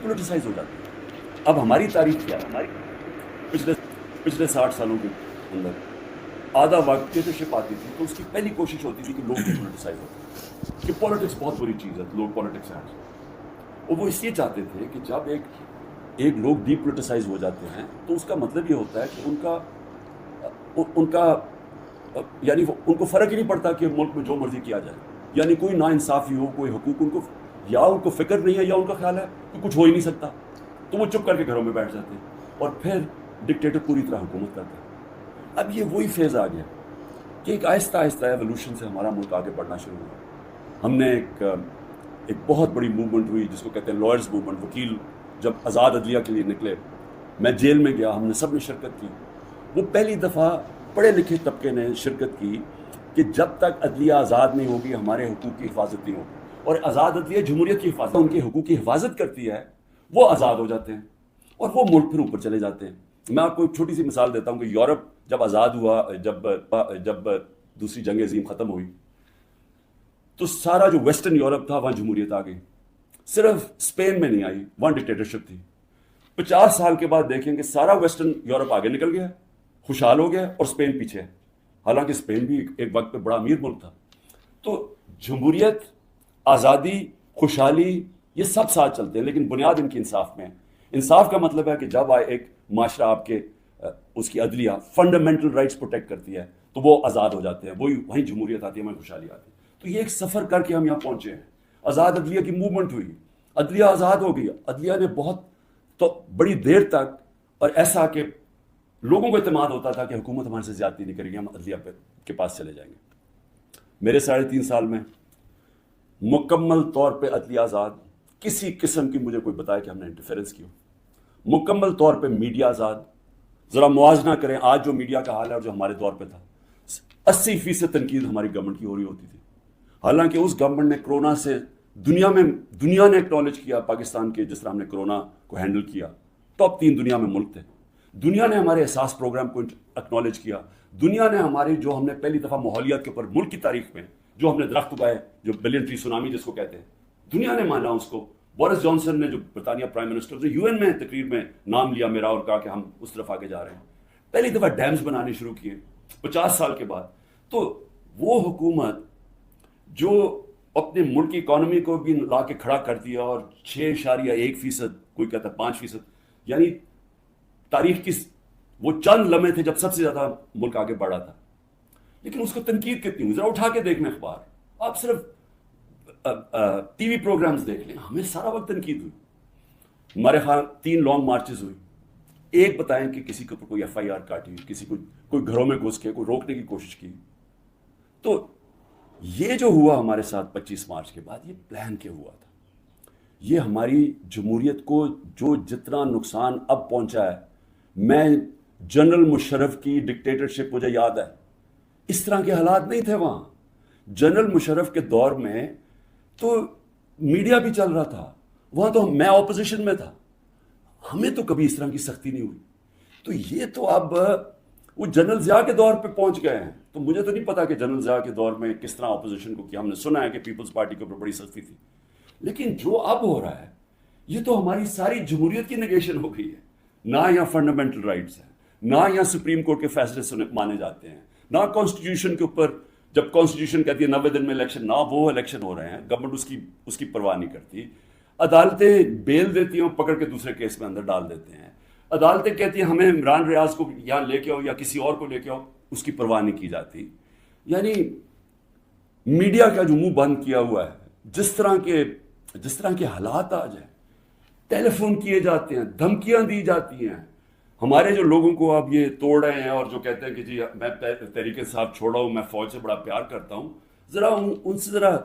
Politicise ہو جاتی ہے. اب ہماری تاریخ کیا ہے؟ ہماری پچھلے 60 سالوں کے اندر آدھا وقت ڈکٹیٹرشپ آتی تھی تو اس کی پہلی کوشش ہوتی تھی کہ لوگ ڈی پولیٹیسائز ہوتے کہ پالیٹکس بہت بری چیز ہے, لوگ پالیٹکس ہیں. اور وہ اس لیے چاہتے تھے کہ جب ایک لوگ ڈی پولیٹیسائز ہو جاتے ہیں تو اس کا مطلب یہ ہوتا ہے کہ ان کا یعنی ان کو فرق ہی نہیں پڑتا کہ ملک میں جو مرضی کیا جائے, یعنی کوئی نا انصافی ہو, کوئی حقوق ان کو فکر نہیں ہے, یا ان کا خیال ہے کہ کچھ ہو ہی نہیں سکتا, تو وہ چپ کر کے گھروں میں بیٹھ جاتے ہیں اور پھر ڈکٹیٹر پوری طرح حکومت کرتے ہیں. اب یہ وہی فیز آ گیا کہ ایک آہستہ آہستہ ایولیوشن سے ہمارا ملک آگے بڑھنا شروع ہوا. ہم نے ایک بہت بڑی موومنٹ ہوئی جس کو کہتے ہیں لائرز موومنٹ. وکیل جب آزاد عدلیہ کے لیے نکلے, میں جیل میں گیا, ہم نے سب نے شرکت کی. وہ پہلی دفعہ پڑھے لکھے طبقے نے شرکت کی کہ جب تک عدلیہ آزاد نہیں ہوگی ہمارے حقوق کی حفاظت نہیں ہوگی, اور آزاد عدلیہ جمہوریت کی حفاظت, ان کے حقوق کی حفاظت کرتی ہے, وہ آزاد ہو جاتے ہیں اور وہ ملک پھر اوپر چلے جاتے ہیں. میں آپ کو ایک چھوٹی سی مثال دیتا ہوں کہ یورپ جب آزاد ہوا, جب دوسری جنگ عظیم ختم ہوئی تو سارا جو ویسٹرن یورپ تھا وہاں جمہوریت آ گئی. صرف اسپین میں نہیں آئی, وہاں ڈکٹیٹرشپ تھی. 50 سال کے بعد دیکھیں کہ سارا ویسٹرن یورپ آگے نکل گیا, خوشحال ہو گیا, اور اسپین پیچھے ہے. حالانکہ اسپین بھی ایک وقت پہ بڑا امیر ملک تھا. تو جمہوریت, آزادی, خوشحالی یہ سب ساتھ چلتے ہیں, لیکن بنیاد ان کی انصاف میں ہے. انصاف کا مطلب ہے کہ جب ایک معاشرہ آپ کے اس کی عدلیہ فنڈامنٹل رائٹس پروٹیکٹ کرتی ہے تو وہ آزاد ہو جاتے ہیں, وہیں جمہوریت آتی ہے, وہیں خوشحالی آتی ہے. تو یہ ایک سفر کر کے ہم یہاں پہنچے ہیں. آزاد عدلیہ کی موومنٹ ہوئی, عدلیہ آزاد ہو گئی. عدلیہ نے بہت تو بڑی دیر تک, اور ایسا کہ لوگوں کو اعتماد ہوتا تھا کہ حکومت ہمارے سے زیادتی نہیں کرے گی, ہم عدلیہ کے پاس چلے جائیں گے. میرے 3.5 سال میں مکمل طور پہ عدلیہ آزاد, کسی قسم کی مجھے کوئی بتائے کہ ہم نے انٹرفیرنس کی ہو. مکمل طور پہ میڈیا آزاد. ذرا موازنہ کریں آج جو میڈیا کا حال ہے اور جو ہمارے دور پہ تھا. 80% تنقید ہماری گورنمنٹ کی ہو رہی ہوتی تھی, حالانکہ اس گورنمنٹ نے کرونا سے دنیا نے ایکنالج کیا پاکستان کے, جس طرح ہم نے کرونا کو ہینڈل کیا. ٹاپ 3 دنیا میں ملک تھے. دنیا نے ہمارے احساس پروگرام کو ایکنالج کیا. دنیا نے ہمارے جو ہم نے پہلی دفعہ ماحولیات کے اوپر ملک کی تاریخ میں جو ہم نے درخت اگائے, جو بلین ٹری سونامی جس کو کہتے ہیں, دنیا نے مانا اس کو. بورس جانسن نے, جو برطانیہ پرائم منسٹر, نے UN میں تقریر میں نام لیا میرا اور کہا کہ ہم اس طرف آگے جا رہے ہیں. پہلی دفعہ ڈیمز بنانے شروع کیے 50 سال کے بعد. تو وہ حکومت جو اپنے ملک کی اکانومی کو بھی لا کے کھڑا کر دیا, اور 6.1%, کوئی کہتا ہے 5%, یعنی تاریخ کی وہ چند لمحے تھے جب سب سے زیادہ ملک آگے بڑھا تھا. لیکن اس کو تنقید کتنی ہوئی, ذرا اٹھا کے دیکھنا اخبار, آپ صرف ٹی وی پروگرامز دیکھ لیں, ہمیں سارا وقت تنقید ہوئی. ہمارے خیال 3 لانگ مارچز ہوئی. ایک بتائیں کہ کسی کے اوپر کوئی FIR کاٹی, کسی کو کوئی گھروں میں گھس کے کوئی روکنے کی کوشش کی. تو یہ جو ہوا ہمارے ساتھ 25 مارچ کے بعد, یہ پلان کے ہوا تھا. یہ ہماری جمہوریت کو جو جتنا نقصان اب پہنچا ہے, میں جنرل مشرف کی ڈکٹیٹرشپ مجھے یاد ہے, اس طرح کے حالات نہیں تھے وہاں. جنرل مشرف کے دور میں تو میڈیا بھی چل رہا تھا, وہاں تو میں اپوزیشن میں تھا, ہمیں تو کبھی اس طرح کی سختی نہیں ہوئی. تو یہ تو اب وہ جنرل ضیاء کے دور پہ پہنچ گئے ہیں. تو مجھے تو نہیں پتا کہ جنرل ضیاء کے دور میں کس طرح اپوزیشن کو کیا. ہم نے سنا ہے کہ پیپلز پارٹی کے اوپر بڑی سختی تھی, لیکن جو اب ہو رہا ہے یہ تو ہماری ساری جمہوریت کی نگیشن ہو گئی ہے. نہ یہاں فنڈامنٹل رائٹس ہیں, نہ یہاں سپریم کورٹ کے فیصلے مانے جاتے ہیں, نہ کانسٹیٹیوشن کے اوپر, جب کانسٹیٹیوشن کہتی ہے 90 دن میں الیکشن, نہ وہ الیکشن ہو رہے ہیں, گورنمنٹ اس کی پرواہ نہیں کرتی. عدالتیں بیل دیتی ہیں, پکڑ کے دوسرے کیس میں اندر ڈال دیتے ہیں. عدالتیں کہتی ہیں ہمیں عمران ریاض کو یہاں لے کے آؤ یا کسی اور کو لے کے آؤ, اس کی پرواہ نہیں کی جاتی. یعنی میڈیا کا جو منہ بند کیا ہوا ہے, جس طرح کے حالات آ جائیں, ٹیلی فون کیے جاتے ہیں, دھمکیاں دی جاتی ہیں. ہمارے جو لوگوں کو آپ یہ توڑ رہے ہیں اور جو کہتے ہیں کہ جی میں تحریک انصاف چھوڑا ہوں, میں فوج سے بڑا پیار کرتا ہوں, ذرا ان سے ذرا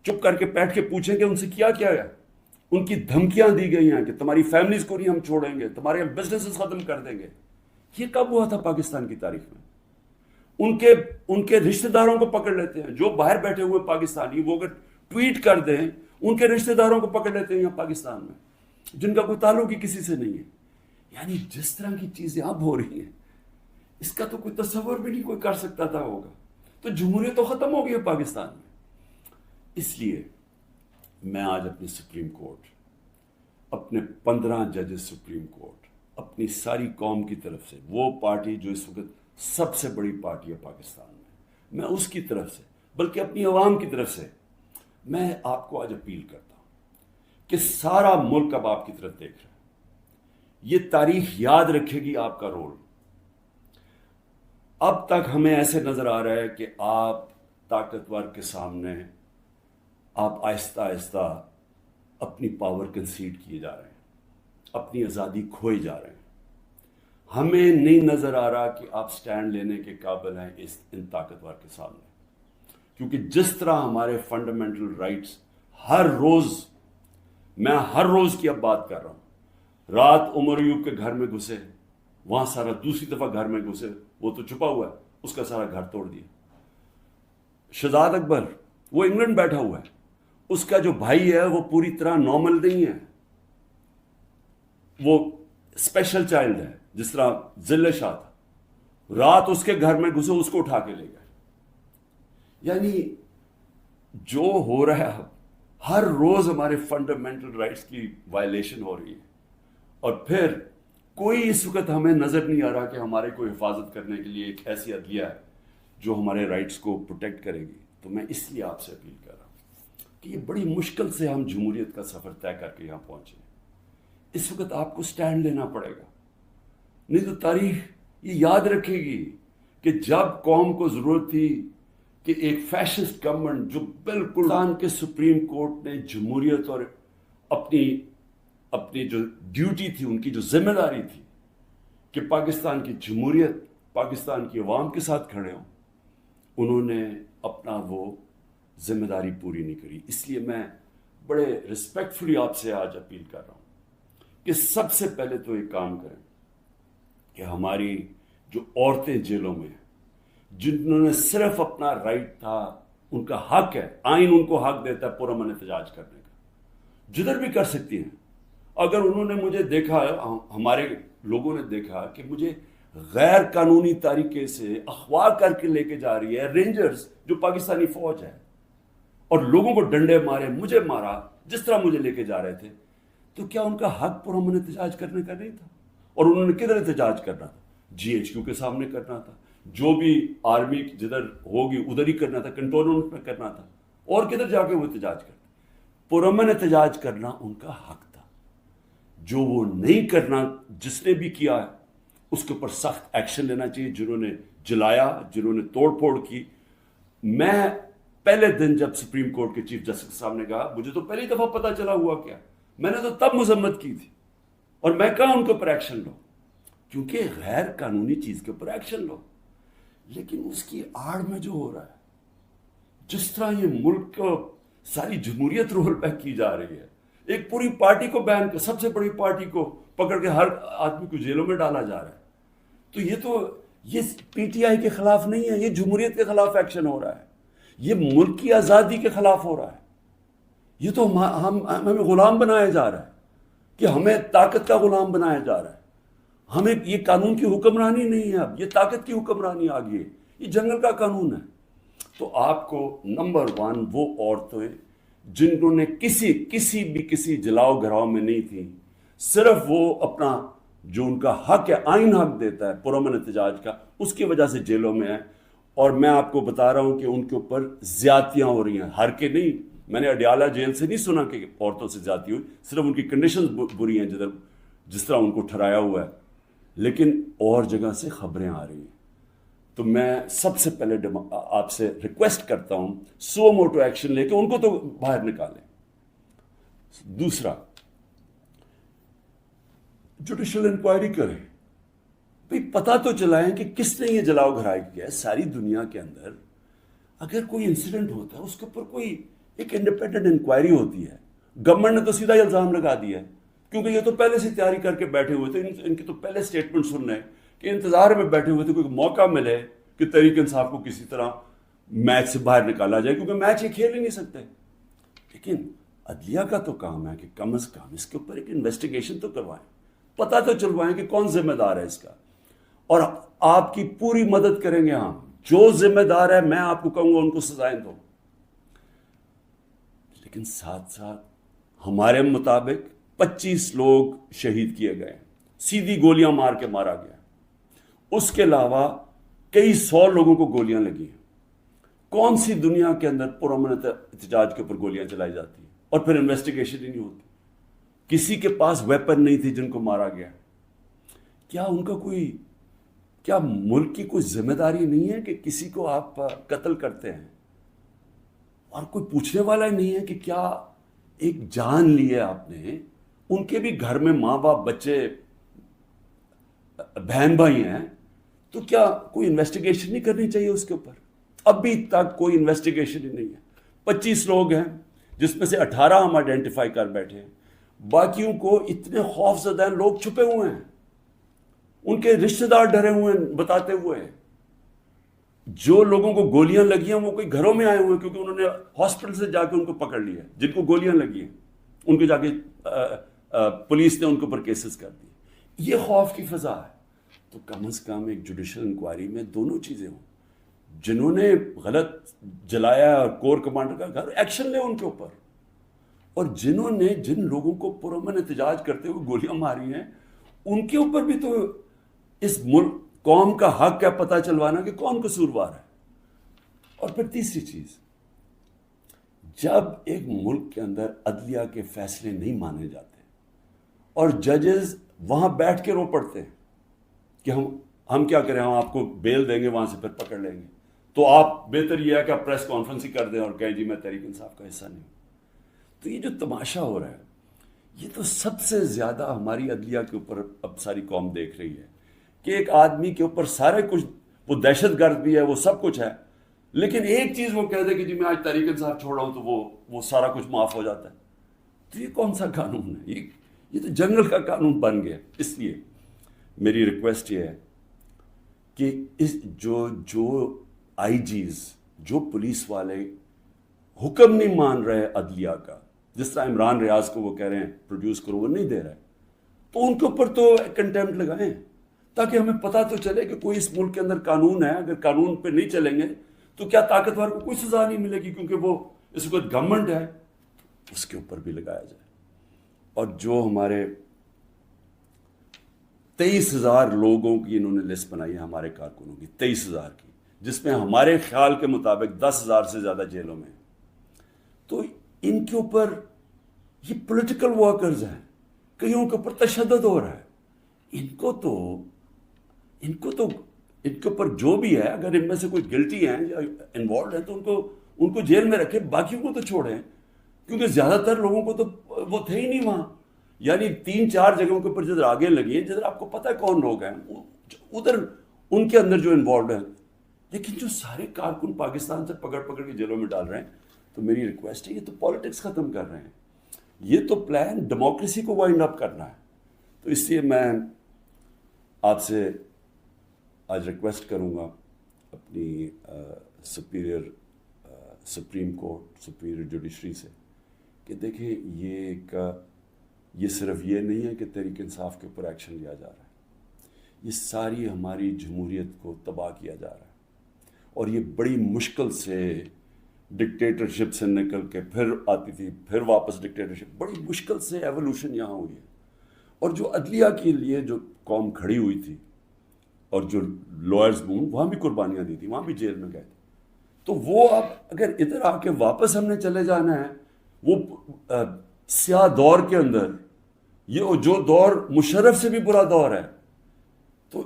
چپ کر کے بیٹھ کے پوچھیں کہ ان سے کیا کیا ہے. ان کی دھمکیاں دی گئی ہیں کہ تمہاری فیملیز کو نہیں ہم چھوڑیں گے, تمہارے بزنسز ختم کر دیں گے. یہ کب ہوا تھا پاکستان کی تاریخ میں؟ ان کے رشتہ داروں کو پکڑ لیتے ہیں, جو باہر بیٹھے ہوئے پاکستانی, وہ اگر ٹویٹ کر دیں ان کے رشتہ داروں کو پکڑ لیتے ہیں یہاں پاکستان میں, جن کا کوئی تعلق ہی کسی سے نہیں ہے. یعنی جس طرح کی چیزیں اب ہو رہی ہیں, اس کا تو کوئی تصور بھی نہیں کوئی کر سکتا تھا ہوگا. تو جمہوریت تو ختم ہو گئی ہے پاکستان میں. اس لیے میں آج اپنی سپریم کورٹ اپنے 15 ججز سپریم کورٹ، اپنی ساری قوم کی طرف سے، وہ پارٹی جو اس وقت سب سے بڑی پارٹی ہے پاکستان میں اس کی طرف سے، بلکہ اپنی عوام کی طرف سے میں آپ کو آج اپیل کرتا ہوں کہ سارا ملک اب آپ کی طرف دیکھ رہا ہے. یہ تاریخ یاد رکھے گی آپ کا رول. اب تک ہمیں ایسے نظر آ رہا ہے کہ آپ طاقتور کے سامنے آپ آہستہ آہستہ اپنی پاور کنسیڈ کیے جا رہے ہیں، اپنی آزادی کھوئے جا رہے ہیں. ہمیں نہیں نظر آ رہا کہ آپ سٹینڈ لینے کے قابل ہیں ان طاقتور کے سامنے، کیونکہ جس طرح ہمارے فنڈامنٹل رائٹس ہر روز، میں ہر روز کی اب بات کر رہا ہوں، رات عمر ایوب کے گھر میں گھسے، وہاں سارا دوسری دفعہ گھر میں گھسے، وہ تو چھپا ہوا ہے، اس کا سارا گھر توڑ دیا. شہزاد اکبر وہ انگلینڈ بیٹھا ہوا ہے، اس کا جو بھائی ہے وہ پوری طرح نارمل نہیں ہے، وہ اسپیشل چائلڈ ہے، جس طرح ذل شاہ تھا. رات اس کے گھر میں گھسے، اس کو اٹھا کے لے گئے. یعنی جو ہو رہا ہے ہر روز ہمارے فنڈامنٹل رائٹس کی وائلیشن ہو رہی ہے، اور پھر کوئی اس وقت ہمیں نظر نہیں آ رہا کہ ہمارے کو حفاظت کرنے کے لیے ایک ایسی عدلیہ ہے جو ہمارے رائٹس کو پروٹیکٹ کرے گی. تو میں اس لیے آپ سے اپیل کر رہا ہوں کہ یہ بڑی مشکل سے ہم جمہوریت کا سفر طے کر کے یہاں پہنچے. اس وقت آپ کو سٹینڈ لینا پڑے گا، نہیں تو تاریخ یہ یاد رکھے گی کہ جب قوم کو ضرورت تھی کہ ایک فیشسٹ گورنمنٹ جو بالکل پاکستان کے سپریم کورٹ نے جمہوریت اور اپنی جو ڈیوٹی تھی، ان کی جو ذمہ داری تھی کہ پاکستان کی جمہوریت، پاکستان کی عوام کے ساتھ کھڑے ہوں، انہوں نے اپنا وہ ذمہ داری پوری نہیں کری. اس لیے میں بڑے ریسپیکٹفلی آپ سے آج اپیل کر رہا ہوں کہ سب سے پہلے تو ایک کام کریں کہ ہماری جو عورتیں جیلوں میں ہیں، جنہوں نے صرف اپنا رائٹ تھا، ان کا حق ہے، آئین ان کو حق دیتا ہے پرامن احتجاج کرنے کا، جدھر بھی کر سکتی ہیں. اگر انہوں نے مجھے دیکھا، ہمارے لوگوں نے دیکھا کہ مجھے غیر قانونی طریقے سے اغوا کر کے لے کے جا رہی ہے رینجرز جو پاکستانی فوج ہے، اور لوگوں کو ڈنڈے مارے، مجھے مارا، جس طرح مجھے لے کے جا رہے تھے، تو کیا ان کا حق پرامن احتجاج کرنے کا نہیں تھا؟ اور انہوں نے کدھر احتجاج کرنا تھا؟ GHQ کے سامنے کرنا تھا، جو بھی آرمی جدھر ہوگی ادھر ہی کرنا تھا، کنٹونمنٹ میں کرنا تھا، اور کدھر جا کے وہ احتجاج کرتے؟ پرامن احتجاج کرنا ان کا حق تھا. جو وہ نہیں کرنا، جس نے بھی کیا ہے اس کے اوپر سخت ایکشن لینا چاہیے. جنہوں نے جلایا، جنہوں نے توڑ پھوڑ کی. میں پہلے دن جب سپریم کورٹ کے چیف جسٹس صاحب نے کہا، مجھے تو پہلی دفعہ پتہ چلا ہوا کیا، میں نے تو تب مذمت کی تھی، اور میں کہا ان کے اوپر ایکشن لو، کیونکہ غیر قانونی چیز کے اوپر ایکشن لو. لیکن اس کی آڑ میں جو ہو رہا ہے، جس طرح یہ ملک کو ساری جمہوریت رول بیک کی جا رہی ہے، ایک پوری پارٹی کو بین کر، سب سے بڑی پارٹی کو پکڑ کے ہر آدمی کو جیلوں میں ڈالا جا رہا ہے، تو یہ PTI کے خلاف نہیں ہے، یہ جمہوریت کے خلاف ایکشن ہو رہا ہے، یہ ملک کی آزادی کے خلاف ہو رہا ہے. یہ تو ہمیں غلام بنایا جا رہا ہے، کہ ہمیں طاقت کا غلام بنایا جا رہا ہے. ہمیں یہ قانون کی حکمرانی نہیں ہے، اب یہ طاقت کی حکمرانی آ گئی ہے، یہ جنگل کا قانون ہے. تو آپ کو نمبر 1 وہ عورتیں جنہوں نے کسی جلاؤ گھراؤ میں نہیں تھیں، صرف وہ اپنا جو ان کا حق ہے، آئین حق دیتا ہے پرامن احتجاج کا، اس کی وجہ سے جیلوں میں ہیں. اور میں آپ کو بتا رہا ہوں کہ ان کے اوپر زیادتیاں ہو رہی ہیں، ہر کے نہیں. میں نے اڈیالہ جیل سے نہیں سنا کہ عورتوں سے زیادتی ہوئی، صرف ان کی کنڈیشنز بری ہیں جس طرح ان کو ٹھہرایا ہوا ہے، لیکن اور جگہ سے خبریں آ رہی ہیں. تو میں سب سے پہلے آپ سے ریکویسٹ کرتا ہوں، سو موٹو ایکشن لے کے ان کو تو باہر نکالیں. دوسرا، جوڈیشل انکوائری کریں. بھئی پتہ تو چلائیں کہ کس نے یہ جلاؤ گھرائی کیا ہے. ساری دنیا کے اندر اگر کوئی انسیڈنٹ ہوتا ہے، اس کے اوپر کوئی ایک انڈیپینڈنٹ انکوائری ہوتی ہے. گورنمنٹ نے تو سیدھا الزام لگا دیا ہے، کیونکہ یہ تو پہلے سے تیاری کر کے بیٹھے ہوئے تھے. ان کی تو پہلے سٹیٹمنٹ سن رہے ہیں کہ انتظار میں بیٹھے ہوئے تھے کوئی موقع ملے کہ تحریک انصاف کو کسی طرح میچ سے باہر نکالا جائے، کیونکہ میچ یہ کھیل ہی نہیں سکتے. لیکن عدلیہ کا تو کام ہے کہ کم از کم اس کے اوپر ایک انویسٹیگیشن تو کروائیں، پتہ تو چلوائیں کہ کون ذمہ دار ہے اس کا. اور آپ کی پوری مدد کریں گے ہم. جو ذمہ دار ہے میں آپ کو کہوں گا ان کو سزائیں دو. لیکن ساتھ ساتھ ہمارے مطابق 25 لوگ شہید کیے گئے، سیدھی گولیاں مار کے مارا گیا، اس کے علاوہ کئی 100 لوگوں کو گولیاں لگی ہیں۔ کون سی دنیا کے اندر پرامن احتجاج کے اوپر گولیاں چلائی جاتی ہیں اور پھر انویسٹیگیشن ہی نہیں ہوتی؟ کسی کے پاس ویپن نہیں تھی جن کو مارا گیا۔ کیا ان کا کیا ملک کی کوئی ذمہ داری نہیں ہے کہ کسی کو آپ قتل کرتے ہیں اور کوئی پوچھنے والا ہی نہیں ہے کہ کیا ایک جان لی ہے آپ نے؟ ان کے بھی گھر میں ماں باپ، بچے، بہن بھائی ہیں، تو کیا کوئی انویسٹیگیشن نہیں کرنی چاہیے اس کے اوپر؟ ابھی تک کوئی انویسٹیگیشن ہی نہیں ہے۔ 25 لوگ ہیں جس میں سے 18 ہم آئیڈینٹیفائی کر بیٹھے ہیں، باقیوں کو اتنے خوف زدہ لوگ چھپے ہوئے ہیں، ان کے رشتہ دار ڈرے ہوئے ہیں بتاتے ہوئے ہیں۔ جو لوگوں کو گولیاں لگی ہیں وہ کوئی گھروں میں آئے ہوئے ہیں کیونکہ انہوں نے ہاسپٹل سے جا کے ان کو پکڑ لیا، جن کو گولیاں لگی ہیں ان کو جا کے پولیس نے ان کے اوپر کیسز کر دیے۔ یہ خوف کی فضا ہے۔ تو کم از کم ایک جوڈیشل انکوائری میں دونوں چیزیں ہوں، جنہوں نے غلط جلایا اور کور کمانڈر کا گھر، ایکشن لے ان کے اوپر، اور جنہوں نے جن لوگوں کو پرامن احتجاج کرتے ہوئے گولیاں ماری ہیں ان کے اوپر بھی تو اس ملک قوم کا حق ہے پتہ چلوانا کہ کون قصوروار ہے۔ اور پھر تیسری چیز، جب ایک ملک کے اندر عدلیہ کے فیصلے نہیں مانے جاتے اور ججز وہاں بیٹھ کے رو پڑتے ہیں کہ ہم کیا کریں، ہم آپ کو بیل دیں گے وہاں سے پھر پکڑ لیں گے، تو آپ بہتر یہ ہے کہ آپ پریس کانفرنس ہی کر دیں اور کہیں جی میں تحریک انصاف کا حصہ نہیں ہوں۔ تو یہ جو تماشا ہو رہا ہے یہ تو سب سے زیادہ ہماری عدلیہ کے اوپر اب ساری قوم دیکھ رہی ہے کہ ایک آدمی کے اوپر سارے کچھ، وہ دہشت گرد بھی ہے، وہ سب کچھ ہے، لیکن ایک چیز وہ کہہ دے کہ جی میں آج تحریک انصاف چھوڑ رہا ہوں تو وہ سارا کچھ معاف ہو جاتا ہے۔ تو یہ کون سا قانون ہے؟ یہ تو جنگل کا قانون بن گیا۔ اس لیے میری ریکویسٹ یہ ہے کہ جو آئی جیز، جو پولیس والے حکم نہیں مان رہے عدلیہ کا، جس طرح عمران ریاض کو وہ کہہ رہے ہیں پروڈیوس کرو، وہ نہیں دے رہے، تو ان کے اوپر تو کنٹیمپٹ لگائیں تاکہ ہمیں پتہ تو چلے کہ کوئی اس ملک کے اندر قانون ہے۔ اگر قانون پہ نہیں چلیں گے تو کیا طاقتور کو کوئی سزا نہیں ملے گی کیونکہ وہ اس وقت گورنمنٹ ہے، اس کے اوپر بھی لگایا جائے۔ اور جو ہمارے 23,000 لوگوں کی انہوں نے لسٹ بنائی ہے ہمارے کارکنوں کی، 23,000 کی، جس میں ہمارے خیال کے مطابق 10,000 سے زیادہ جیلوں میں، تو ان کے اوپر یہ پولیٹیکل ورکرز ہیں، کئیوں کے اوپر تشدد ہو رہا ہے۔ ان کے اوپر جو بھی ہے، اگر ان میں سے کوئی گلٹی ہیں یا انوالوڈ ہیں تو ان کو جیل میں رکھے، باقیوں کو تو چھوڑیں، کیونکہ زیادہ تر لوگوں کو تو وہ تھے ہی نہیں وہاں۔ یعنی 3-4 جگہوں کے اوپر جدھر آگے لگی ہیں، جدھر آپ کو پتہ ہے کون لوگ ہیں، ادھر ان کے اندر جو انوالوڈ ہیں، لیکن جو سارے کارکن پاکستان سے پکڑ کے جیلوں میں ڈال رہے ہیں۔ تو میری ریکویسٹ ہے، یہ تو پالیٹکس ختم کر رہے ہیں، یہ تو پلان ڈیموکریسی کو وائنڈ اپ کرنا ہے۔ تو اس لیے میں آپ سے آج ریکویسٹ کروں گا اپنی سپریم کورٹ، سپیریئر جوڈیشری سے، کہ دیکھیں یہ صرف یہ نہیں ہے کہ تحریک انصاف کے اوپر ایکشن لیا جا رہا ہے، یہ ساری ہماری جمہوریت کو تباہ کیا جا رہا ہے، اور یہ بڑی مشکل سے ڈکٹیٹرشپ سے نکل کے پھر آتی تھی، پھر واپس ڈکٹیٹرشپ، بڑی مشکل سے ایولیوشن یہاں ہوئی ہے۔ اور جو عدلیہ کے لیے جو قوم کھڑی ہوئی تھی اور جو لائرز وہاں بھی قربانیاں دی تھی، وہاں بھی جیل میں گئے تھے، تو وہ اب اگر ادھر آ کے واپس ہم نے چلے جانا ہے وہ سیاہ دور کے اندر، یہ جو دور مشرف سے بھی برا دور ہے، تو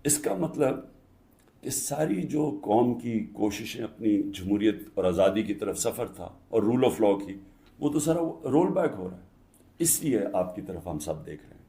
اس کا مطلب کہ ساری جو قوم کی کوششیں اپنی جمہوریت اور آزادی کی طرف سفر تھا اور رول آف لاء کی، وہ تو سارا رول بیک ہو رہا ہے۔ اس لیے آپ کی طرف ہم سب دیکھ رہے ہیں۔